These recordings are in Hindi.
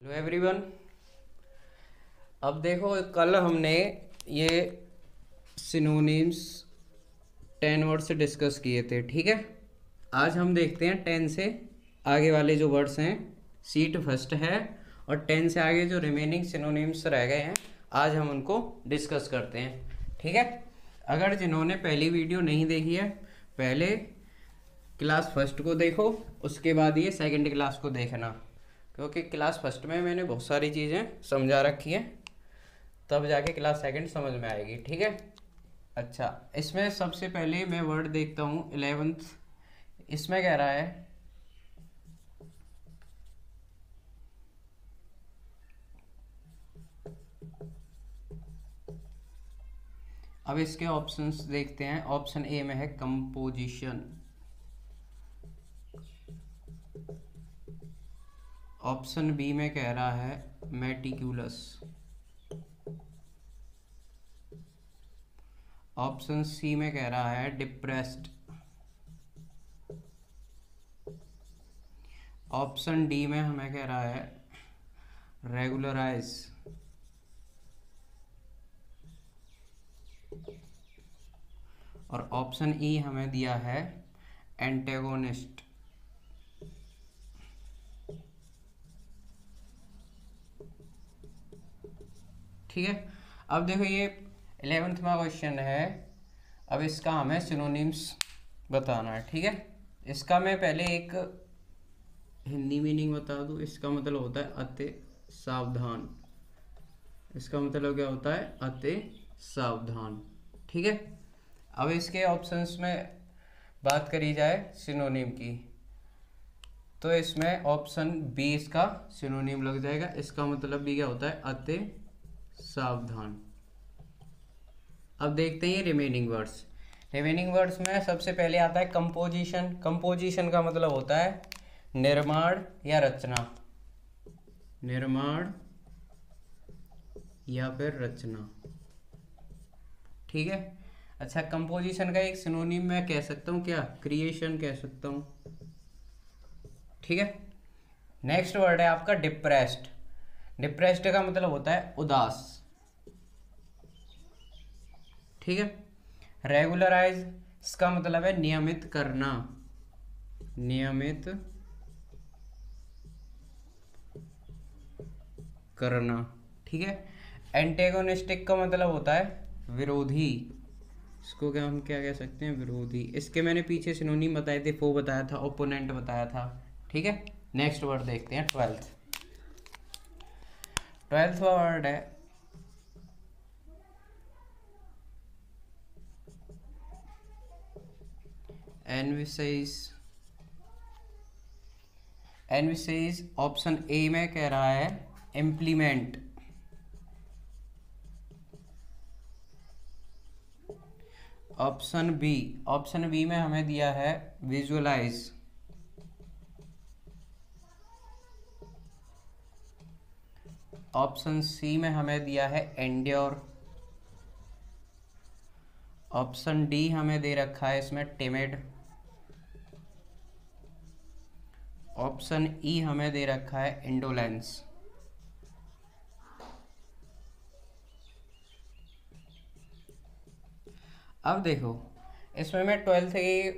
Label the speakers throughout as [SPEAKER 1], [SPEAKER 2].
[SPEAKER 1] Hello everyone. अब देखो, कल हमने ये सिनोनिम्स 10 वर्ड से डिस्कस किए थे, ठीक है। आज हम देखते हैं 10 से आगे वाले जो वर्ड्स हैं। सीट फर्स्ट है और 10 से आगे जो रिमेनिंग सिनोनिम्स रह गए हैं, आज हम उनको डिस्कस करते हैं, ठीक है। अगर जिन्होंने पहली वीडियो नहीं देखी है, पहले क्लास फर्स्ट को देखो, उसके बाद ये सेकंड क्लास को देखना, क्योंकि क्लास फर्स्ट में मैंने बहुत सारी चीज़ें समझा रखी हैं, तब जाके क्लास सेकंड समझ में आएगी, ठीक है। अच्छा, इसमें सबसे पहले मैं वर्ड देखता हूँ 11th। इसमें कह रहा है अब इसके ऑप्शंस देखते हैं। ऑप्शन ए में है कंपोजिशन, ऑप्शन बी में कह रहा है मेटिकुलस, ऑप्शन सी में कह रहा है डिप्रेस्ड, ऑप्शन डी में हमें कह रहा है रेगुलराइज, और ऑप्शन ई हमें दिया है एंटेगोनिस्ट। ठीक है। अब देखो, ये 11वां क्वेश्चन है। अब इसका हमें सिनोनिम्स बताना है, ठीक है। इसका मैं पहले एक हिंदी मीनिंग बता दूं। इसका मतलब होता है अति सावधान। इसका मतलब क्या होता है? अति सावधान, ठीक है। अब इसके ऑप्शंस में बात करी जाए सिनोनिम की, तो इसमें ऑप्शन बी इसका सिनोनिम लग जाएगा। इसका मतलब भी क्या होता है? अति सावधान। अब देखते हैं रिमेनिंग वर्ड्स। रिमेनिंग वर्ड्स में सबसे पहले आता है कंपोजिशन। कंपोजिशन का मतलब होता है निर्माण या रचना, निर्माण या फिर रचना, ठीक है। अच्छा, कंपोजिशन का एक सिनोनिम मैं कह सकता हूँ क्या? क्रिएशन कह सकता हूँ, ठीक है। नेक्स्ट वर्ड है आपका डिप्रेस्ड। डिप्रेस्ड का मतलब होता है उदास, ठीक है। रेगुलराइज, इसका मतलब है नियमित करना, नियमित करना, ठीक है। एंटेगोनिस्टिक का मतलब होता है विरोधी। इसको क्या हम क्या कह सकते हैं? विरोधी। इसके मैंने पीछे सिनोनिम बताए थे, फो बताया था, ओपोनेंट बताया था, ठीक है। नेक्स्ट वर्ड देखते हैं 12th वर्ड है एनविसेज। एनविसेज ऑप्शन ए में कह रहा है इम्प्लीमेंट, ऑप्शन बी में हमें दिया है विजुअलाइज, ऑप्शन सी में हमें दिया है एंड्योर, ऑप्शन डी हमें दे रखा है इसमें टिमिड, ऑप्शन ई हमें दे रखा है इंडोलेंस। अब देखो, इसमें मैं 12th की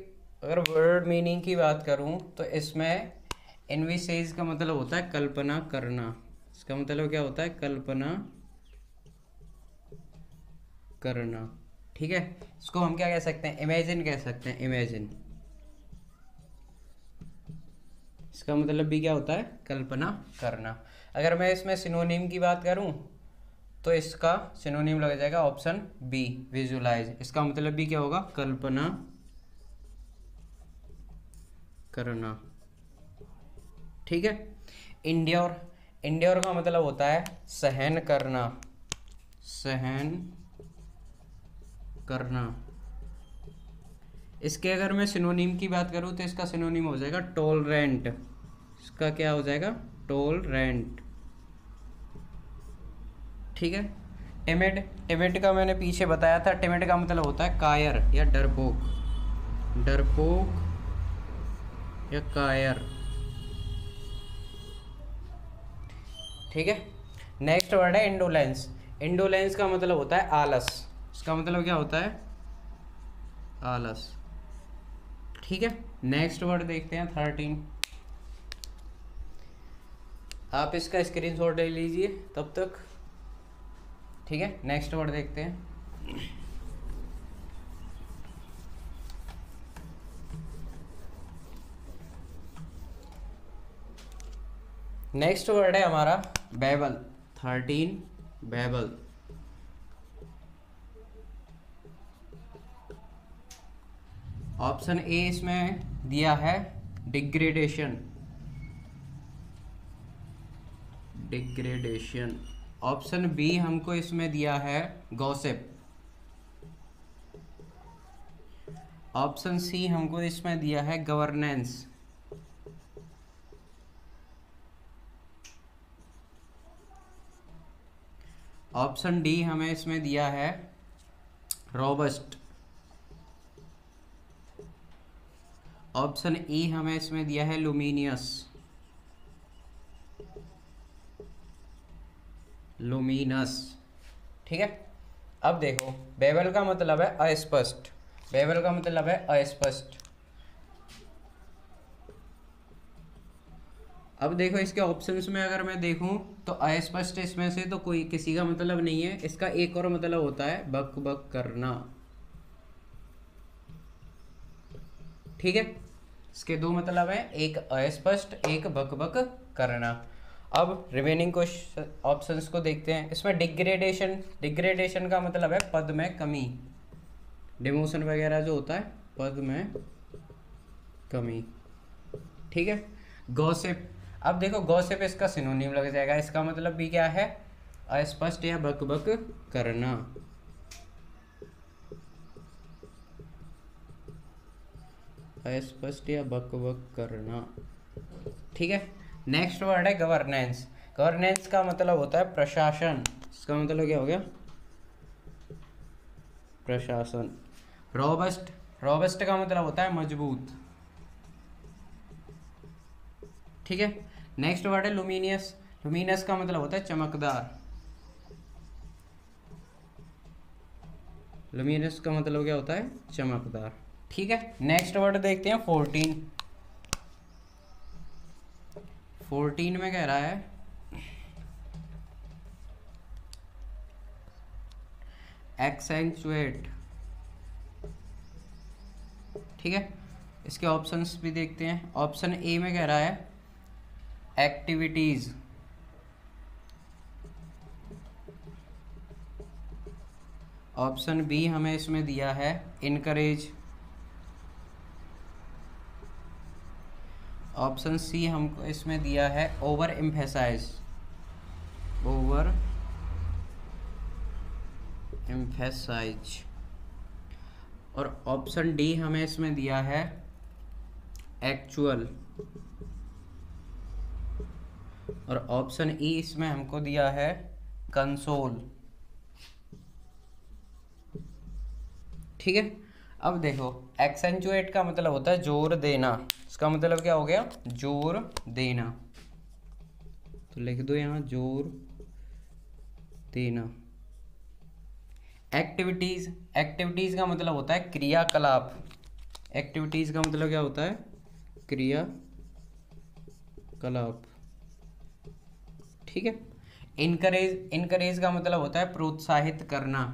[SPEAKER 1] अगर वर्ड मीनिंग की बात करूं, तो इसमें एनविसेज का मतलब होता है कल्पना करना। इसका मतलब क्या होता है? कल्पना करना, ठीक है। इसको हम क्या कह सकते हैं? इमेजिन कह सकते हैं, इमेजिन। इसका मतलब भी क्या होता है? कल्पना करना। अगर मैं इसमें सिनोनिम की बात करूं, तो इसका सिनोनिम लग जाएगा ऑप्शन बी विजुअलाइज। इसका मतलब भी क्या होगा? कल्पना करना, ठीक है। इंड्योर, इंड्योर का मतलब होता है सहन करना, सहन करना। इसके अगर मैं सिनोनिम की बात करूं, तो इसका सिनोनिम हो जाएगा टॉलरेंट। इसका क्या हो जाएगा? टॉलरेंट, ठीक है। टिमिड, टिमिड का मैंने पीछे बताया था। टिमिड का मतलब होता है कायर या डरपोक, डरपोक या कायर। ठीक है। नेक्स्ट वर्ड है इंडोलेंस। इंडोलेंस का मतलब होता है आलस। इसका मतलब क्या होता है? आलस। ठीक है। नेक्स्ट वर्ड देखते हैं 13। आप इसका स्क्रीनशॉट ले लीजिए तब तक। ठीक है, नेक्स्ट वर्ड देखते हैं। नेक्स्ट वर्ड है हमारा बेबल। 13 बेबल। ऑप्शन ए इसमें दिया है डिग्रेडेशन। डिग्रेडेशन। ऑप्शन बी हमको इसमें दिया है गॉसिप। ऑप्शन सी हमको इसमें दिया है गवर्नेंस। ऑप्शन डी हमें इसमें दिया है रोबस्ट। ऑप्शन ई हमें इसमें दिया है लुमिनियस। लुमिनस। ठीक है। अब देखो, बेबल का मतलब है अस्पष्ट। बेबल का मतलब है अस्पष्ट। अब देखो इसके ऑप्शंस में अगर मैं देखूं तो अस्पष्ट इसमें से तो कोई किसी का मतलब नहीं है। इसका एक और मतलब होता है बक बक करना। ठीक है, इसके दो मतलब है, एक अस्पष्ट, एक बक बक करना। अब रिमेनिंग क्वेश्चन ऑप्शंस को देखते हैं। इसमें डिग्रेडेशन। डिग्रेडेशन का मतलब है पद में कमी, डिमोशन वगैरह जो होता है, पद में कमी। ठीक है। गॉसिप। अब देखो गॉसिप इसका सिनोनिम लग जाएगा। इसका मतलब भी क्या है? अस्पष्ट या बक बक करना। अस्पष्ट या बक बक करना। ठीक है। नेक्स्ट वर्ड है गवर्नेंस। गवर्नेंस का मतलब होता है प्रशासन। इसका मतलब क्या हो गया? प्रशासन। रोबस्ट। रोबस्ट का मतलब होता है मजबूत। ठीक है। नेक्स्ट वर्ड है लुमिनियस। लुमिनस का मतलब होता है चमकदार। लुमिनस का मतलब क्या होता है? चमकदार। ठीक है। नेक्स्ट वर्ड देखते हैं 14। 14 में कह रहा है एक्सेंचुएट। ठीक है। इसके ऑप्शंस भी देखते हैं। ऑप्शन ए में कह रहा है एक्टिविटीज। ऑप्शन बी हमें इसमें दिया है इनकरेज। ऑप्शन सी हमको इसमें दिया है ओवर एम्फेसाइज। Over emphasise. और ऑप्शन डी हमें इसमें दिया है एक्चुअल। और ऑप्शन ई इसमें हमको दिया है कंसोल। ठीक है। अब देखो, एक्सेंचुएट का मतलब होता है जोर देना। इसका मतलब क्या हो गया? जोर देना। तो लिख दो यहाँ जोर देना। एक्टिविटीज। एक्टिविटीज का मतलब होता है क्रियाकलाप। एक्टिविटीज का मतलब क्या होता है? क्रियाकलाप। ठीक है। इनकरेज। इनकरेज का मतलब होता है प्रोत्साहित करना।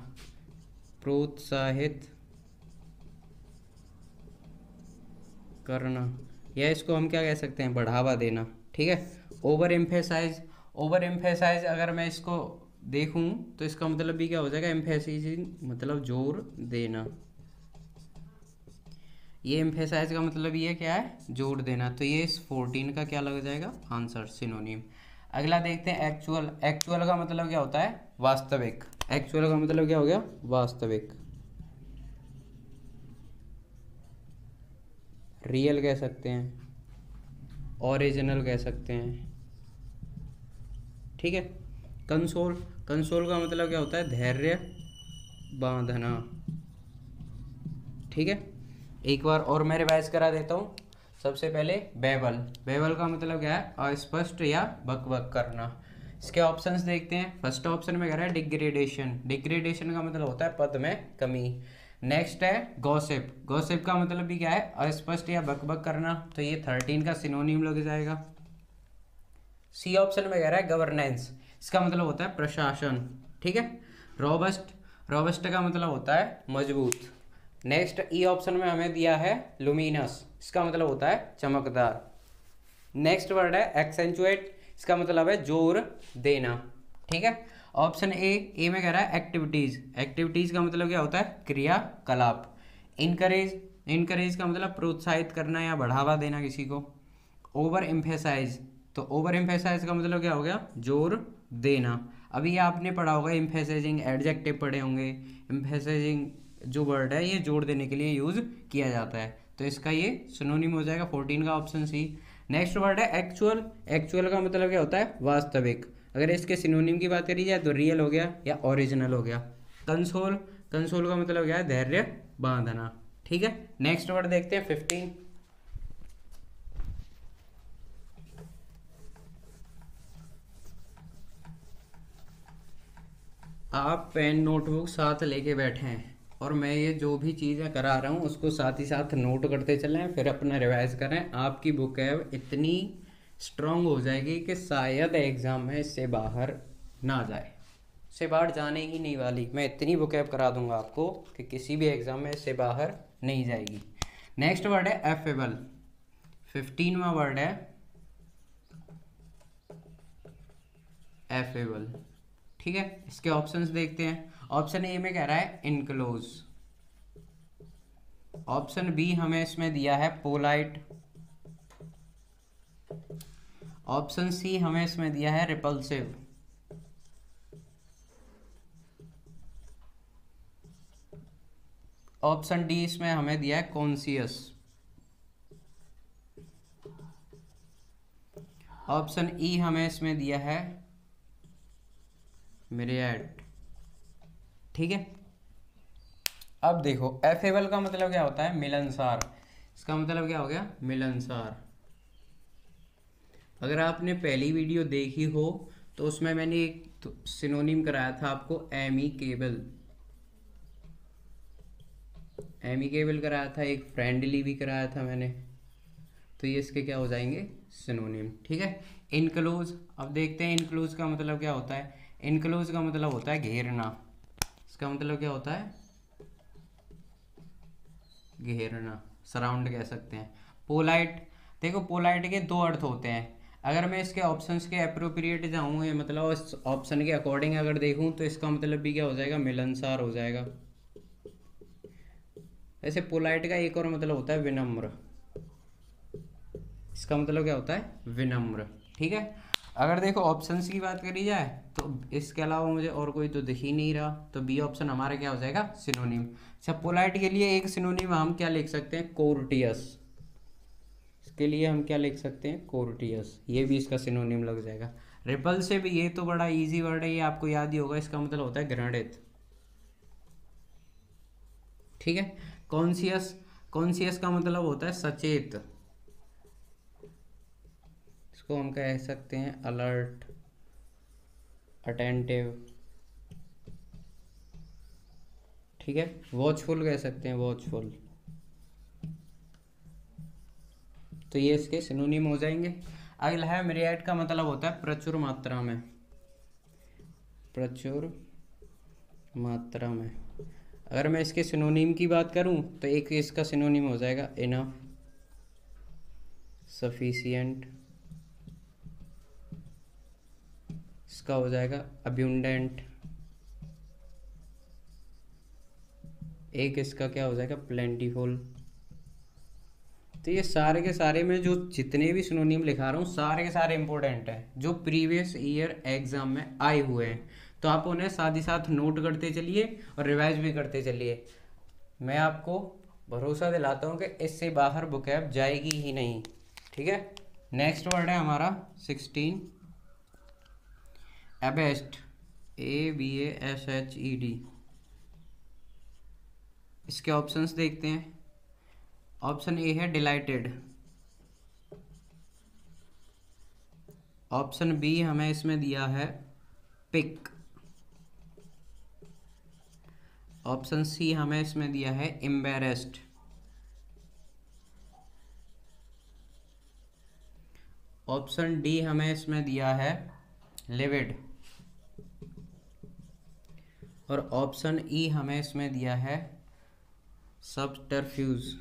[SPEAKER 1] प्रोत्साहित करना, या इसको हम क्या कह सकते हैं? बढ़ावा देना। ठीक है। Over emphasise. ओवर एम्फेसाइज अगर मैं इसको देखूं तो इसका मतलब भी क्या हो जाएगा? एम्फेसाइजिंग मतलब जोर देना। ये एम्फेसाइज का मतलब ये क्या है? जोर देना। तो ये इस 14 का क्या लग जाएगा? Answer, synonym. अगला देखते हैं एक्चुअल। एक्चुअल का मतलब क्या होता है? वास्तविक। एक्चुअल का मतलब क्या हो गया? वास्तविक। रियल कह सकते हैं, ओरिजिनल कह सकते हैं। ठीक है। कंसोल। कंसोल का मतलब क्या होता है? धैर्य बांधना। ठीक है। एक बार और मैं रिवाइज करा देता हूँ। सबसे पहले बेबल। बेबल का मतलब क्या है? अस्पष्ट या बकबक करना। इसके ऑप्शंस देखते हैं। फर्स्ट ऑप्शन में कह रहा है डिग्रेडेशन। डिग्रेडेशन का मतलब होता है पद में कमी। नेक्स्ट है गॉसिप। गॉसिप का मतलब भी क्या है, अस्पष्ट या बकबक करना, तो ये 13 का सिनोनिम लग जाएगा। सी ऑप्शन में कह रहा है गवर्नेंस। इसका मतलब होता है प्रशासन, ठीक है। रोबस्ट, रोबस्ट का मतलब होता है मजबूत। नेक्स्ट ई ऑप्शन में हमें दिया है लुमिनस। इसका मतलब होता है चमकदार। नेक्स्ट वर्ड है एक्सेंचुएट। इसका मतलब है जोर देना, ठीक है। ऑप्शन ए में कह रहा है एक्टिविटीज। एक्टिविटीज का मतलब क्या होता है, क्रियाकलाप। इनकरेज, इनकरेज का मतलब प्रोत्साहित करना या बढ़ावा देना किसी को। ओवर एम्फेसाइज, तो ओवर एम्फेसाइज का मतलब क्या हो गया, जोर देना। अभी आपने पढ़ा होगा एम्फेसाइजिंग, एडजेक्टिव पढ़े होंगे। एम्फेसाइजिंग जो वर्ड है ये जोर देने के लिए यूज किया जाता है, तो इसका ये सिनोनिम हो जाएगा 14 का ऑप्शन सी। नेक्स्ट वर्ड है एक्चुअल। एक्चुअल का मतलब क्या होता है, वास्तविक। अगर इसके सिनोनिम की बात करी जाए तो रियल हो गया या ओरिजिनल हो गया। कंसोल, कंसोल का मतलब क्या है, धैर्य बांधना, ठीक है। नेक्स्ट वर्ड देखते हैं 15। आप पेन नोटबुक साथ लेके बैठे हैं और मैं ये जो भी चीज़ें करा रहा हूँ उसको साथ ही साथ नोट करते चलें, फिर अपना रिवाइज करें। आपकी बुक है इतनी स्ट्रांग हो जाएगी कि शायद एग्ज़ाम में इससे बाहर ना जाए, इससे बाहर जाने ही नहीं वाली। मैं इतनी बुकैब करा दूंगा आपको कि किसी भी एग्ज़ाम में इससे बाहर नहीं जाएगी। नेक्स्ट वर्ड है एफेबल। 15वां वर्ड है एफेबल, ठीक है। इसके ऑप्शंस देखते हैं। ऑप्शन ए में कह रहा है इनक्लोज। ऑप्शन बी हमें इसमें दिया है पोलाइट। ऑप्शन सी हमें इसमें दिया है रिपल्सिव। ऑप्शन डी इसमें हमें दिया है कॉन्सियस। ऑप्शन ई हमें इसमें दिया है मिरिएट, ठीक है। अब देखो एफेबल का मतलब क्या होता है, मिलनसार। इसका मतलब क्या हो गया, मिलनसार। अगर आपने पहली वीडियो देखी हो तो उसमें मैंने एक सिनोनिम कराया था आपको, एमिकेबल। एमिकेबल कराया था, एक फ्रेंडली भी कराया था मैंने, तो ये इसके क्या हो जाएंगे, सिनोनिम, ठीक है। इनक्लोज, अब देखते हैं इनक्लोज का मतलब क्या होता है। इनक्लोज का मतलब होता है घेरना। इसका मतलब क्या होता है, घेरना, सराउंड कह सकते हैं। पोलाइट, देखो पोलाइट के दो अर्थ होते हैं। अगर मैं इसके ऑप्शंस के अप्रोप्रिएट जाऊँ, या मतलब उस ऑप्शन के अकॉर्डिंग अगर देखूँ, तो इसका मतलब भी क्या हो जाएगा, मिलनसार हो जाएगा। वैसे पोलाइट का एक और मतलब होता है विनम्र। इसका मतलब क्या होता है, विनम्र, ठीक है। अगर देखो ऑप्शंस की बात करी जाए तो इसके अलावा मुझे और कोई तो दिख ही नहीं रहा, तो बी ऑप्शन हमारा क्या हो जाएगा, सिनोनिम। अच्छा, पोलाइट के लिए एक सिनोनिम हम क्या लिख सकते हैं, कोर्टियस। इसके लिए हम क्या लिख सकते हैं, कोर्टियस, ये भी इसका सिनोनिम लग जाएगा। रिपल्सिव, ये तो बड़ा इजी वर्ड है, ये आपको याद ही होगा। इसका मतलब होता है घृणित, ठीक है। कॉन्सियस, कॉन्सियस का मतलब होता है सचेत। इसको हम कह सकते हैं अलर्ट, अटेंटिव, ठीक है। वॉचफुल कह सकते हैं, वॉचफुल। तो ये इसके सिनोनिम हो जाएंगे। अगला है मिरिएट का मतलब होता है प्रचुर मात्रा में, प्रचुर मात्रा में। अगर मैं इसके सिनोनिम की बात करूं तो एक इसका सिनोनिम हो जाएगा इनफ, सफिशिएंट, इसका हो जाएगा अब्यूंडेंट, एक इसका क्या हो जाएगा, प्लेंटीफुल। तो ये सारे के सारे में जो जितने भी सिनोनिम लिखा रहा हूँ सारे के सारे इंपॉर्टेंट हैं, जो प्रीवियस ईयर एग्जाम में आए हुए हैं। तो आप उन्हें साथ ही साथ नोट करते चलिए और रिवाइज भी करते चलिए। मैं आपको भरोसा दिलाता हूँ कि इससे बाहर बुकैब जाएगी ही नहीं, ठीक है। नेक्स्ट वर्ड है हमारा 16, एबेस्ट, ABASHED। इसके ऑप्शंस देखते हैं। ऑप्शन ए है डिलाइटेड। ऑप्शन बी हमें इसमें दिया है पिक। ऑप्शन सी हमें इसमें दिया है एम्बेरेस्ड। ऑप्शन डी हमें इसमें दिया है लिविड। और ऑप्शन ई हमें इसमें दिया है सबटरफ्यूज।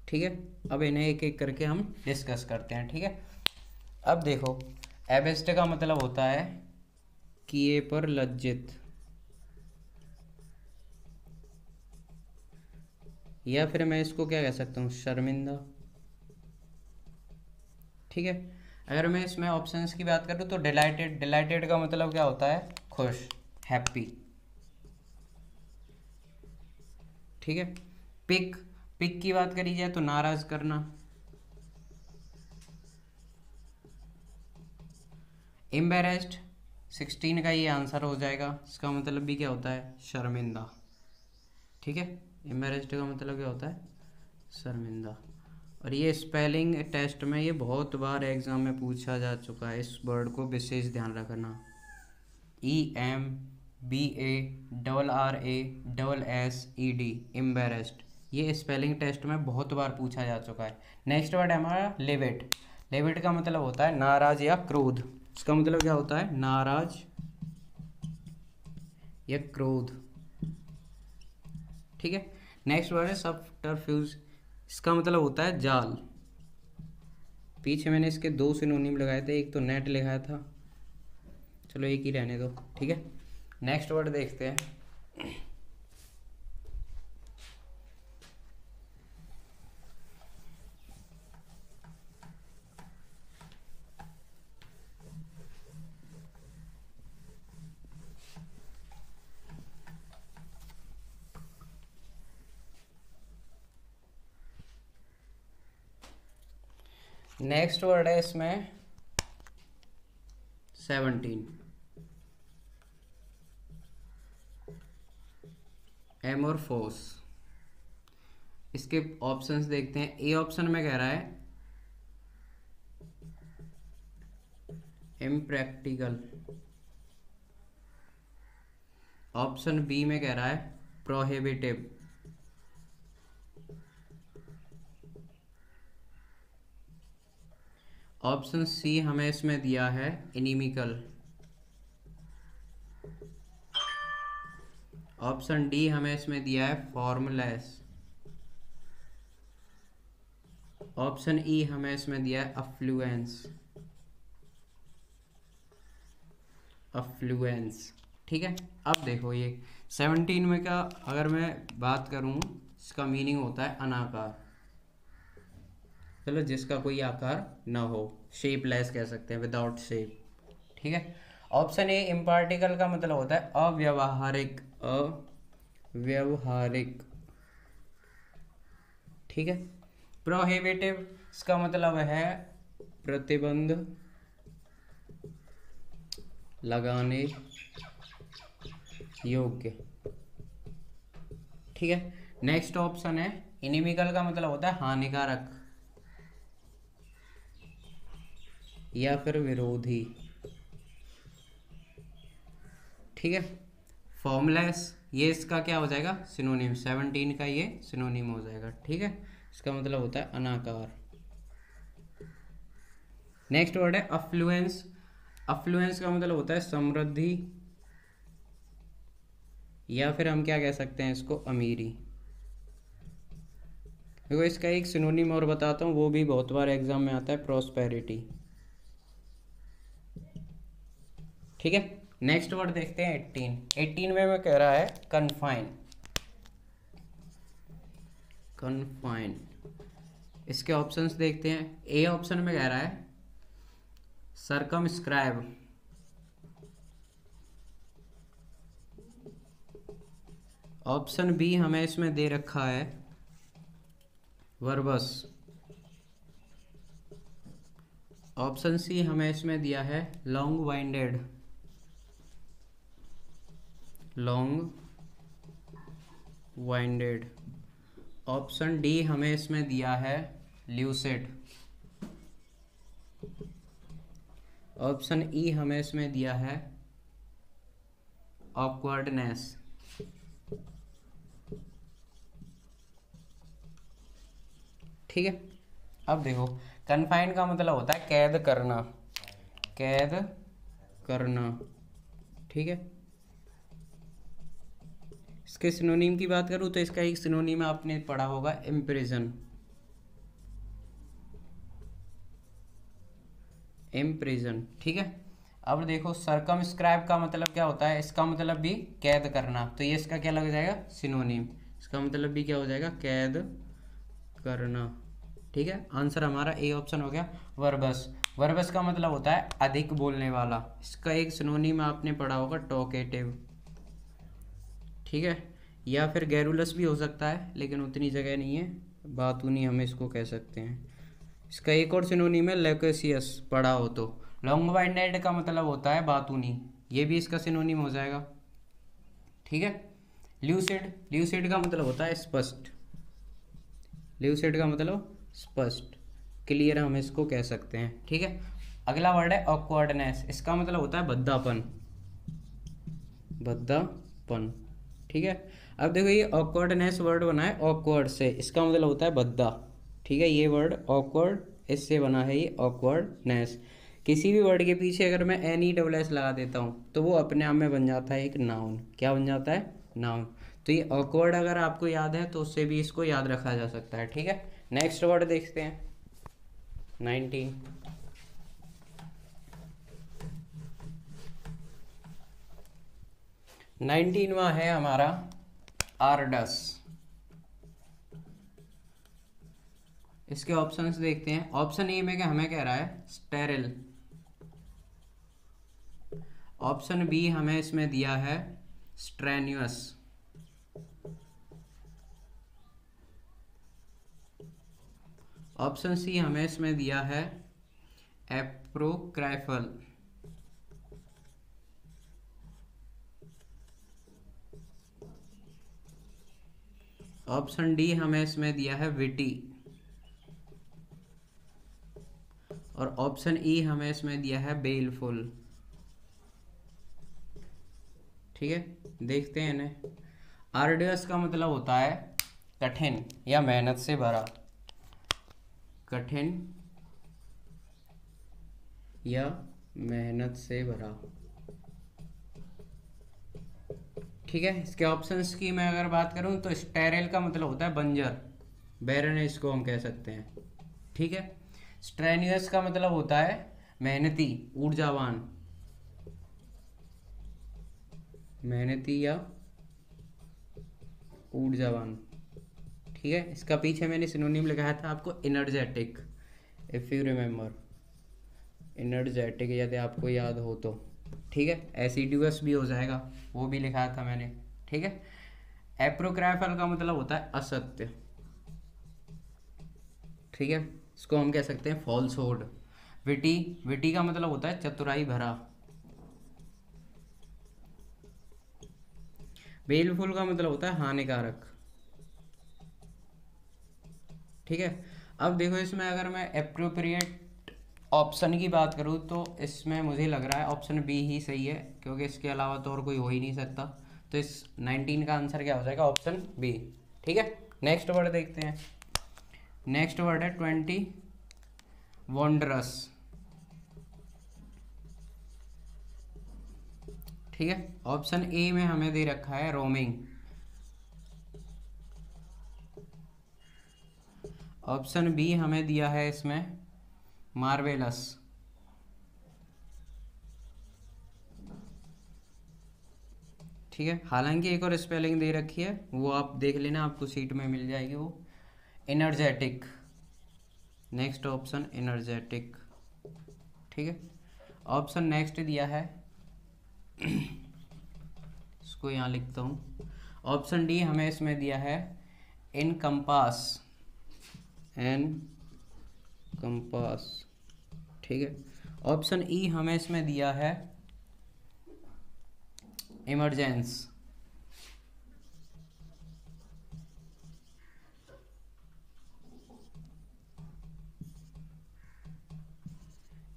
[SPEAKER 1] ठीक है, अब इन्हें एक एक करके हम डिस्कस करते हैं। ठीक है, अब देखो एबेस्ट का मतलब होता है किए पर लज्जित, या फिर मैं इसको क्या कह सकता हूँ, शर्मिंदा। ठीक है, अगर मैं इसमें ऑप्शंस की बात करूँ तो डिलाइटेड, डिलाइटेड का मतलब क्या होता है, खुश, हैप्पी। ठीक है, पिक, पिक की बात करी जाए तो नाराज करना। एम्बेरेस्ड 16 का ये आंसर हो जाएगा, इसका मतलब भी क्या होता है, शर्मिंदा। ठीक है, एम्बेरेस्ड का मतलब क्या होता है, शर्मिंदा। और ये स्पेलिंग टेस्ट में ये बहुत बार एग्जाम में पूछा जा चुका है, इस वर्ड को विशेष ध्यान रखना। EMBARRASSED, एम्बेरेस्ड, ये स्पेलिंग टेस्ट में बहुत बार पूछा जा चुका है। नेक्स्ट वर्ड है हमारा लिविड। लिविड का मतलब होता है नाराज या क्रोध। इसका मतलब क्या होता है, नाराज या क्रोध। ठीक है, नेक्स्ट वर्ड है सबटरफ्यूज। इसका मतलब होता है जाल। पीछे मैंने इसके दो सिनोनिम लगाए थे, एक तो नेट लिखाया था, चलो एक ही रहने दो। ठीक है, नेक्स्ट वर्ड देखते हैं। नेक्स्ट वर्ड है इसमें 17, एमोरफोस। इसके ऑप्शंस देखते हैं। ए ऑप्शन में कह रहा है इम्प्रैक्टिकल। ऑप्शन बी में कह रहा है प्रोहिबिटिव। ऑप्शन सी हमें इसमें दिया है इनिमिकल। ऑप्शन डी हमें इसमें दिया है फॉर्मलेस। ऑप्शन ई हमें इसमें दिया है अफ्लुएंस। अफ्लुएंस। ठीक है, अब देखो ये 17 में का अगर मैं बात करूं, इसका मीनिंग होता है अनाकार, चलो जिसका कोई आकार ना हो, शेपलेस कह सकते हैं, विदाउट शेप। ठीक है, ऑप्शन ए इम्पार्टिकल का मतलब होता है अव्यवहारिक। अव्यवहारिक। ठीक है, प्रोहिबिटिव इसका मतलब है प्रतिबंध लगाने योग्य। ठीक है, नेक्स्ट ऑप्शन है इनिमिकल का मतलब होता है हानिकारक या फिर विरोधी। ठीक है, फॉर्मलेस, ये इसका क्या हो जाएगा, सिनोनिम। 17 का ये सिनोनिम हो जाएगा। ठीक है, इसका मतलब होता है अनाकार। नेक्स्ट वर्ड है अफ्लुएंस। अफ्लुएंस का मतलब होता है समृद्धि या फिर हम क्या कह सकते हैं इसको, अमीरी। देखो इसका एक सिनोनिम और बताता हूँ, वो भी बहुत बार एग्जाम में आता है, प्रॉस्पेरिटी। ठीक है, नेक्स्ट वर्ड देखते हैं 18। 18 में मैं कह रहा है कन्फाइन। कन्फाइन, इसके ऑप्शंस देखते हैं। ए ऑप्शन में कह रहा है सरकमस्क्राइब। ऑप्शन बी हमें इसमें दे रखा है वर्बस। ऑप्शन सी हमें इसमें दिया है long winded. Long winded. Option D हमें इसमें दिया है ल्यूसिड। ऑप्शन ई हमें इसमें दिया है ऑकवर्डनेस। ठीक है, अब देखो कन्फाइन का मतलब होता है कैद करना, कैद करना। ठीक है, इसके सिनोनिम की बात करूँ तो इसका एक सिनोनिम आपने पढ़ा होगा इम्प्रिजन, इम्प्रिजन। ठीक है, अब देखो सरकमस्क्राइब का मतलब क्या होता है, इसका मतलब भी कैद करना, तो ये इसका क्या लग जाएगा, सिनोनिम। इसका मतलब भी क्या हो जाएगा, कैद करना। ठीक है, आंसर हमारा ए ऑप्शन हो गया। वर्बस, वर्बस का मतलब होता है अधिक बोलने वाला, इसका एक सिनोनिम आपने पढ़ा होगा टॉकेटिव। ठीक है, या फिर गैरुलस भी हो सकता है लेकिन उतनी जगह नहीं है, बातूनी हम इसको कह सकते हैं। इसका एक और सिनोनिम है लोकेशियस, पढ़ा हो तो। लॉन्ग वाइंडेड का मतलब होता है बातूनी, ये भी इसका सिनोनिम हो जाएगा। ठीक है, ल्यूसिड, ल्यूसिड का मतलब होता है स्पष्ट, ल्यूसिड का मतलब स्पष्ट, क्लियर हम इसको कह सकते हैं। ठीक है, अगला वर्ड है ऑकवर्डनेस, इसका मतलब होता है भद्दापन, भद्दापन। ठीक है, अब देखो ये ऑकवर्डनेस वर्ड बना है ऑकवर्ड से, इसका मतलब होता है भद्दा। ठीक है, ये वर्ड ऑकवर्ड इससे बना है, ये ऑकवर्डनेस। किसी भी वर्ड के पीछे अगर मैं NESS लगा देता हूँ तो वो अपने आप में बन जाता है एक नाउन। क्या बन जाता है, नाउन। तो ये ऑकवर्ड अगर आपको याद है तो उससे भी इसको याद रखा जा सकता है। ठीक है, नेक्स्ट वर्ड देखते हैं 19। 19वां है हमारा आर्डस। इसके ऑप्शंस देखते हैं। ऑप्शन ए में क्या हमें कह रहा है स्टेरिल, ऑप्शन बी हमें इसमें दिया है स्ट्रेन्युअस, ऑप्शन सी हमें इसमें दिया है एप्रोक्राइफल, ऑप्शन डी हमें इसमें दिया है विटी, और ऑप्शन ई हमें इसमें दिया है बेलफुल। ठीक है, देखते हैं इन्हें। आर्डियस का मतलब होता है कठिन या मेहनत से भरा, कठिन या मेहनत से भरा। ठीक है, इसके ऑप्शंस की मैं अगर बात करूं तो स्टेरिल का मतलब होता है बंजर, बैरन इसको हम कह सकते हैं। ठीक है, स्ट्रेनियस का मतलब होता है मेहनती, ऊर्जावान, मेहनती या ऊर्जावान। ठीक है, इसका पीछे मैंने सिनोनिम लगाया था आपको energetic, if you remember, energetic यदि आपको याद हो तो। ठीक है, एसिडुअस भी हो जाएगा, वो भी लिखा था मैंने। ठीक है, एप्रोक्राइफल का मतलब होता है असत्य। ठीक है, इसको हम कह सकते हैं फॉल्सहुड। विटी, विटी का मतलब होता है चतुराई भरा। बेलफुल का मतलब होता है हानिकारक। ठीक है, अब देखो इसमें अगर मैं एप्रोप्रिएट ऑप्शन की बात करूँ तो इसमें मुझे लग रहा है ऑप्शन बी ही सही है, क्योंकि इसके अलावा तो और कोई हो ही नहीं सकता। तो इस 19 का आंसर क्या हो जाएगा, ऑप्शन बी। ठीक है, नेक्स्ट वर्ड देखते हैं। नेक्स्ट वर्ड है 20 वॉन्डरस। ठीक है, ऑप्शन ए में हमें दे रखा है रोमिंग, ऑप्शन बी हमें दिया है इसमें मार्वेलस, ठीक है। हालांकि एक और स्पेलिंग दे रखी है, वो आप देख लेना, आपको सीट में मिल जाएगी वो, एनर्जेटिक। Next option energetic. ठीक है, ऑप्शन नेक्स्ट दिया है इसको यहाँ लिखता हूँ, ऑप्शन डी हमें इसमें दिया है इनकम्पास, एनकम्पास। ठीक है, ऑप्शन ई हमें इसमें दिया है इमरजेंस,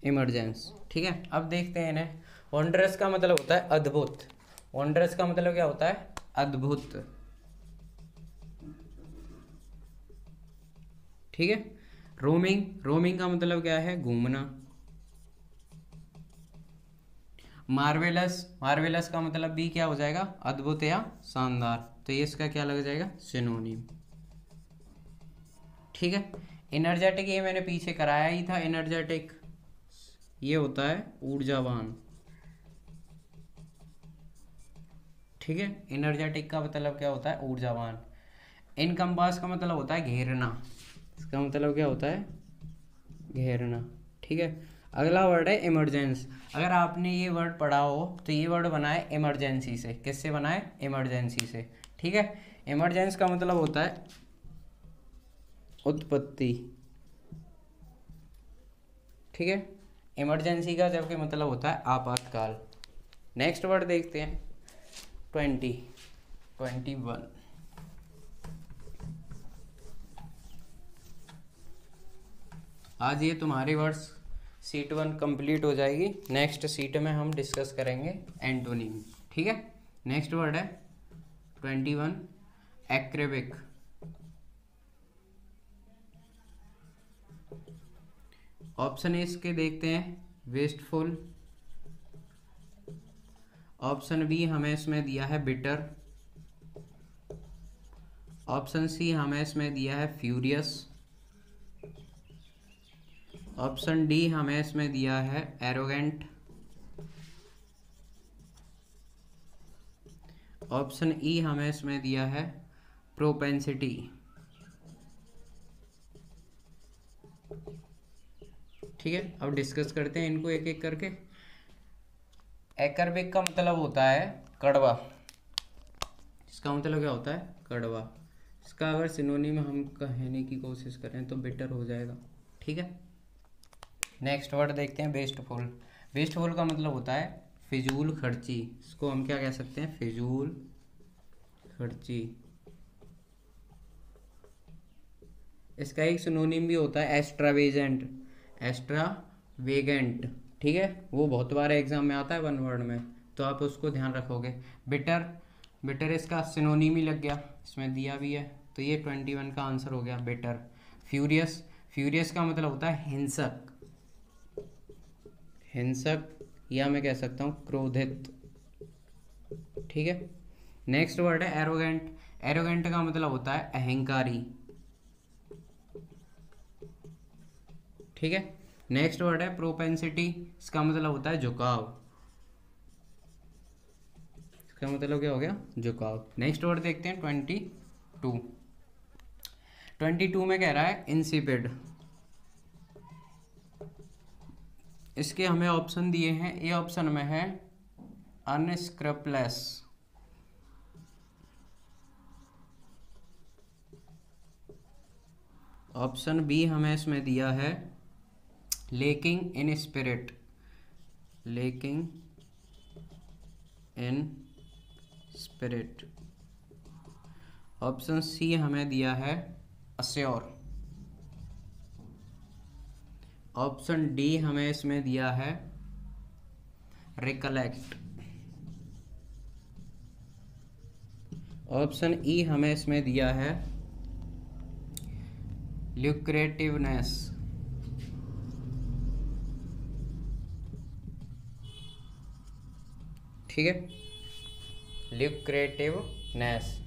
[SPEAKER 1] इमरजेंस। ठीक है, अब देखते हैं इन्हें। वंडरस का मतलब होता है अद्भुत। वंडरस का मतलब क्या होता है? अद्भुत। ठीक है। रोमिंग, रोमिंग का मतलब क्या है? घूमना। मार्वेलस, मार्वेलस का मतलब भी क्या हो जाएगा? अद्भुत या शानदार। तो ये इसका क्या लग जाएगा? सिनोनिम। ठीक है। एनर्जेटिक ये मैंने पीछे कराया ही था। एनर्जेटिक ये होता है ऊर्जावान। ठीक है, एनर्जेटिक का मतलब क्या होता है? ऊर्जावान। इनकम्पास का मतलब होता है घेरना। इसका मतलब क्या होता है? घेरना। ठीक है। अगला वर्ड है इमरजेंस। अगर आपने ये वर्ड पढ़ा हो तो ये वर्ड बना है इमरजेंसी से। किससे बना है? इमरजेंसी से। ठीक है। इमरजेंस का मतलब होता है उत्पत्ति। ठीक है। इमरजेंसी का जबकि मतलब होता है आपातकाल। नेक्स्ट वर्ड देखते हैं 21। आज ये तुम्हारी वर्ड्स सीट 1 कंप्लीट हो जाएगी। नेक्स्ट सीट में हम डिस्कस करेंगे एंटोनिम। ठीक है। नेक्स्ट वर्ड है 21 एक्रेबिक। ऑप्शन ए इसके देखते हैं वेस्टफुल। ऑप्शन बी हमें इसमें दिया है बिटर। ऑप्शन सी हमें इसमें दिया है फ्यूरियस। ऑप्शन डी हमें इसमें दिया है एरोगेंट। ऑप्शन ई हमें इसमें दिया है प्रोपेंसिटी। ठीक है, अब डिस्कस करते हैं इनको एक एक करके। एकरबिक का मतलब होता है कड़वा। इसका मतलब क्या होता है? कड़वा। इसका अगर सिनोनिम हम कहने की कोशिश करें तो बेटर हो जाएगा। ठीक है। नेक्स्ट वर्ड देखते हैं वेस्टफुल। वेस्टफुल का मतलब होता है फिजूल खर्ची। इसको हम क्या कह सकते हैं? फिजूल खर्ची। इसका एक सिनोनिम भी होता है एस्ट्रावेजेंट। एस्ट्रावेगेंट। ठीक है, वो बहुत बार एग्जाम में आता है 1 वर्ड में, तो आप उसको ध्यान रखोगे। बिटर, बिटर इसका सिनोनिम ही लग गया, इसमें दिया भी है। तो ये 21 का आंसर हो गया बिटर। फ्यूरियस, फ्यूरियस का मतलब होता है हिंसक। हिंसक या मैं कह सकता हूँ क्रोधित। ठीक है। नेक्स्ट वर्ड है एरोगेंट। एरोगेंट का मतलब होता है अहंकारी। ठीक है। नेक्स्ट वर्ड है प्रोपेंसिटी। इसका मतलब होता है झुकाव। इसका मतलब क्या हो गया? झुकाव। नेक्स्ट वर्ड देखते हैं 22 में कह रहा है इंसिपिड। इसके हमें ऑप्शन दिए हैं। ए ऑप्शन में है अनस्क्रैपलेस। ऑप्शन बी हमें इसमें दिया है lacking in spirit. Lacking in spirit. Option C हमें दिया है अस्योर। ऑप्शन डी हमें इसमें दिया है रिकलेक्ट। ऑप्शन ई हमें इसमें दिया है ल्यूक्रेटिवनेस। ठीक है, ल्यूक्रेटिवनेस।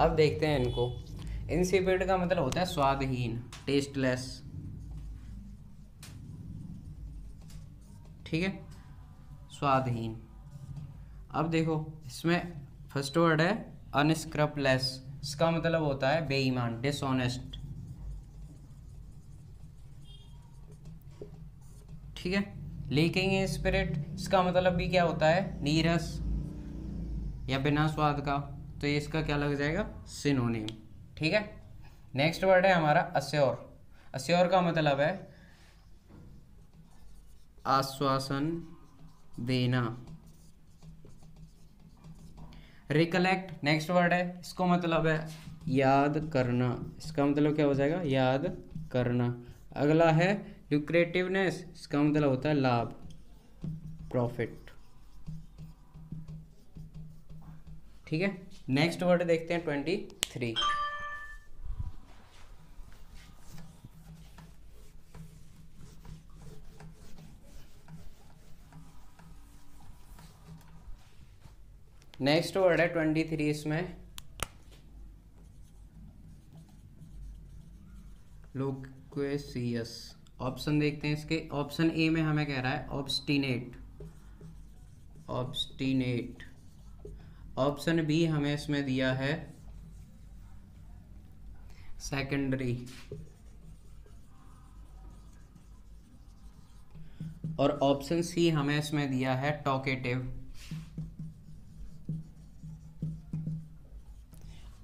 [SPEAKER 1] अब देखते हैं इनको। इंसिपिड का मतलब होता है स्वादहीन, टेस्टलेस। ठीक है, स्वादहीन। अब देखो इसमें फर्स्ट वर्ड है अनस्क्रैपलेस। इसका मतलब होता है बेईमान, डिसऑनेस्ट। ठीक है। लीकिंग इन स्पिरिट, इसका मतलब भी क्या होता है? नीरस या बिना स्वाद का। तो ये इसका क्या लग जाएगा? सिनोनिम। ठीक है। नेक्स्ट वर्ड है हमारा अस्योर। अस्योर का मतलब है आश्वासन देना। रिकलेक्ट नेक्स्ट वर्ड है, इसको मतलब है याद करना। इसका मतलब क्या हो जाएगा? याद करना। अगला है ल्यूक्रेटिवनेस इसका मतलब होता है लाभ, प्रॉफिट। ठीक है, नेक्स्ट वर्ड देखते हैं 23। नेक्स्ट वर्ड है 23 इसमें लोक्वेसियस। ऑप्शन देखते हैं इसके। ऑप्शन ए में हमें कह रहा है ऑब्स्टिनेट, ऑब्स्टिनेट। ऑप्शन बी हमें इसमें दिया है सेकेंडरी, और ऑप्शन सी हमें इसमें दिया है टॉकेटिव।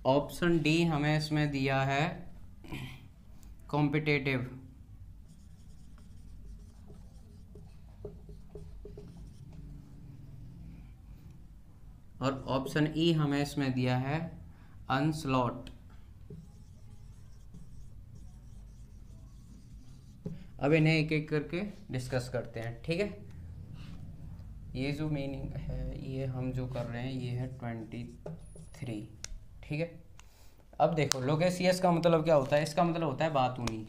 [SPEAKER 1] ऑप्शन डी हमें इसमें दिया है कॉम्पिटेटिव, और ऑप्शन ई हमें इसमें दिया है अनस्लॉट। अब इन्हें एक एक करके डिस्कस करते हैं। ठीक है, ये जो मीनिंग है ये हम जो कर रहे हैं ये है 23। ठीक है, अब देखो लोकेसियस का मतलब क्या होता है। इसका मतलब होता है बातूनी।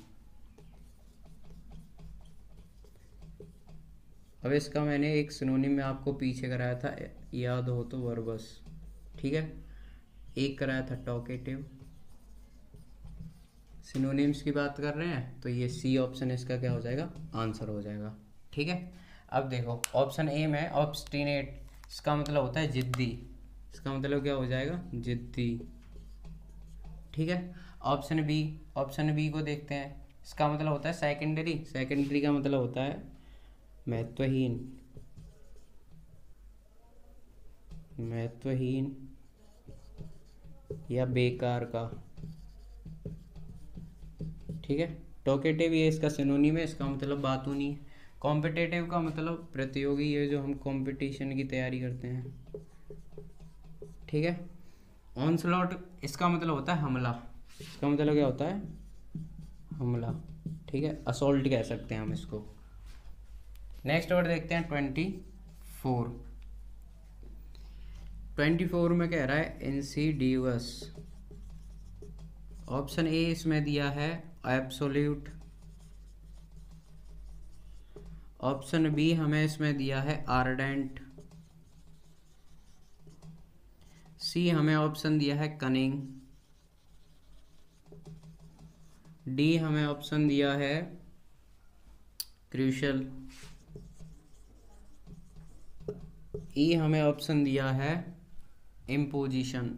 [SPEAKER 1] अब इसका मैंने एक सिनोनिम में आपको पीछे कराया था, याद हो तो, वर्बस। ठीक है, एक कराया था टॉकेटिव। सिनोनिम्स की बात कर रहे हैं तो ये सी ऑप्शन इसका क्या हो जाएगा, आंसर हो जाएगा। ठीक है, अब देखो ऑप्शन ए में ऑब्स्टिनेट, इसका मतलब होता है जिद्दी। इसका मतलब क्या हो जाएगा, जिद्दी। ठीक है, ऑप्शन बी को देखते हैं। इसका मतलब होता है सेकेंडरी। सेकेंडरी का मतलब होता है महत्वहीन, महत्वहीन या बेकार का। ठीक है, टॉकेटिव ये इसका सिनोनिम है, इसका मतलब बातूनी है। कॉम्पिटेटिव का मतलब प्रतियोगी, ये जो हम कंपटीशन की तैयारी करते हैं। ठीक है, ऑनस्लॉट इसका मतलब होता है हमला। इसका मतलब क्या होता है, हमला। ठीक है, असॉल्ट कह सकते हैं हम इसको। नेक्स्ट वर्ड देखते हैं 24। 24 में कह रहा है इंसीडियस। ऑप्शन ए इसमें दिया है एब्सोल्यूट। ऑप्शन बी हमें इसमें दिया है आर्डेंट। सी हमें ऑप्शन दिया है कनिंग। डी हमें ऑप्शन दिया है क्रूशल। ई हमें ऑप्शन दिया है इम्पोजिशन।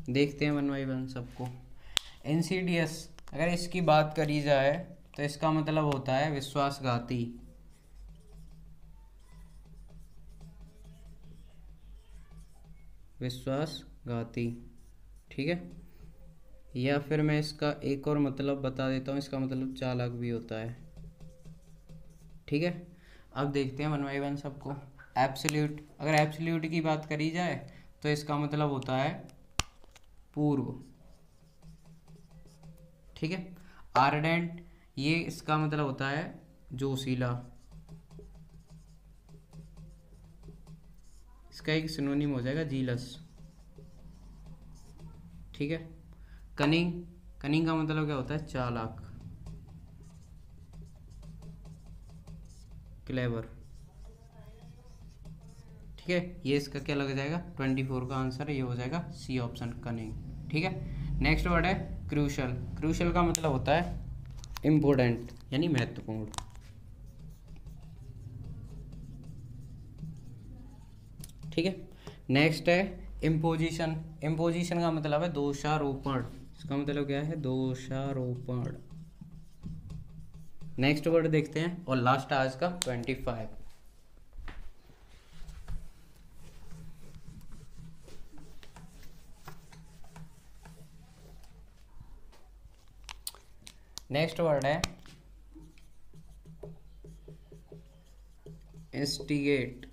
[SPEAKER 1] देखते हैं वन बाई वन सबको। इंसीडियस अगर इसकी बात करी जाए तो इसका मतलब होता है विश्वासघाती। विश्वासघाती। ठीक है, या फिर मैं इसका एक और मतलब बता देता हूँ, इसका मतलब चालाक भी होता है। ठीक है, अब देखते हैं वन बाई वन सबको। एब्सोल्यूट, अगर एब्सोल्यूट की बात करी जाए तो इसका मतलब होता है पूर्व। ठीक है, आर्डेंट ये इसका मतलब होता है जोशीला। इसका एक सिनोनिम हो जाएगा जीलस। ठीक है, कनिंग, कनिंग का मतलब क्या होता है, चालाक, क्लेवर। ठीक है, ये इसका क्या लग जाएगा, 24 का आंसर ये हो जाएगा सी ऑप्शन, कनिंग। ठीक है, नेक्स्ट वर्ड है क्रूशल। क्रूशल का मतलब होता है इम्पोर्टेंट यानी महत्वपूर्ण। ठीक है, नेक्स्ट है इम्पोजिशन। इम्पोजिशन का मतलब है दोषारोपण। इसका मतलब क्या है, दोषारोपण। नेक्स्ट वर्ड देखते हैं और लास्ट आज का 25। नेक्स्ट वर्ड है इंस्टिगेट।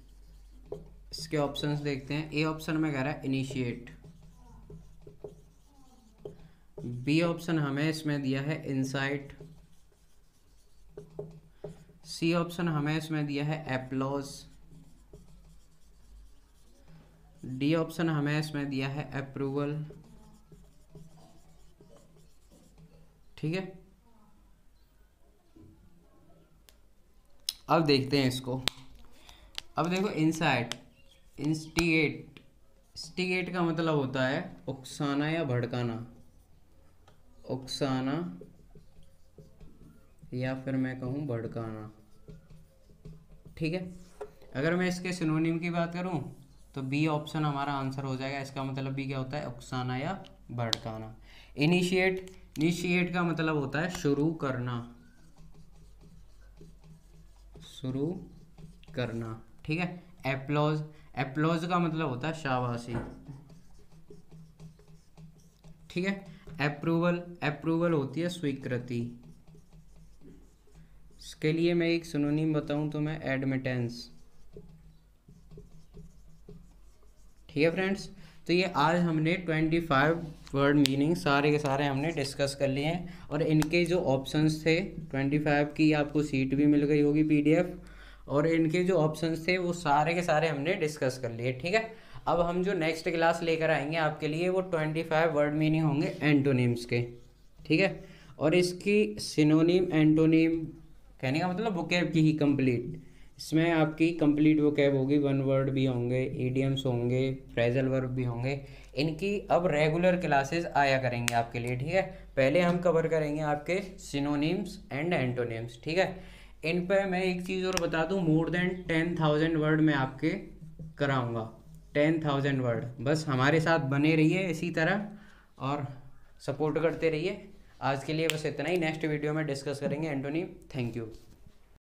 [SPEAKER 1] इसके ऑप्शंस देखते हैं। ए ऑप्शन में कह रहा है इनिशिएट। बी ऑप्शन हमें इसमें दिया है इंसाइट, सी ऑप्शन हमें इसमें दिया है एप्लॉज, डी ऑप्शन हमें इसमें दिया है अप्रूवल। ठीक है, अब देखते हैं इसको। अब देखो इंसाइट, इंस्टिगेट, इंस्टिगेट का मतलब होता है उकसाना या भड़काना, उकसाना या फिर मैं कहूँ भड़काना। ठीक है, अगर मैं इसके सिनोनिम की बात करूँ तो बी ऑप्शन हमारा आंसर हो जाएगा। इसका मतलब भी क्या होता है, उकसाना या भड़काना। इनिशिएट, इनिशिएट का मतलब होता है शुरू करना, शुरू करना। ठीक है, एप्लॉज, एप्लॉज का मतलब होता है शाबाशी। ठीक है, अप्रूवल, अप्रूवल होती है स्वीकृति। इसके लिए मैं एक सिनोनिम बताऊं तो मैं एडमिटेंस। ठीक है फ्रेंड्स, तो ये आज हमने 25 वर्ड मीनिंग सारे के सारे हमने डिस्कस कर लिए हैं, और इनके जो ऑप्शंस थे 25 की आपको सीट भी मिल गई होगी PDF, और इनके जो ऑप्शंस थे वो सारे के सारे हमने डिस्कस कर लिए। ठीक है, अब हम जो नेक्स्ट क्लास लेकर आएंगे आपके लिए वो 25 वर्ड मीनिंग होंगे एंटोनिम्स के। ठीक है, और इसकी सिनोनिम एंटोनिम कहने का मतलब वोकैब की ही कंप्लीट, इसमें आपकी कंप्लीट वोकैब होगी, वन वर्ड भी होंगे, ईडियम्स होंगे, फ्रेजल वर्ब भी होंगे। इनकी अब रेगुलर क्लासेस आया करेंगे आपके लिए। ठीक है, पहले हम कवर करेंगे आपके सिनोनिम्स एंड एंटोनिम्स। ठीक है, इन पर मैं एक चीज़ और बता दूं, मोर देन 10,000 वर्ड मैं आपके कराऊंगा, 10,000 वर्ड। बस हमारे साथ बने रहिए इसी तरह और सपोर्ट करते रहिए। आज के लिए बस इतना ही, नेक्स्ट वीडियो में डिस्कस करेंगे एंटोनिम। Thank you.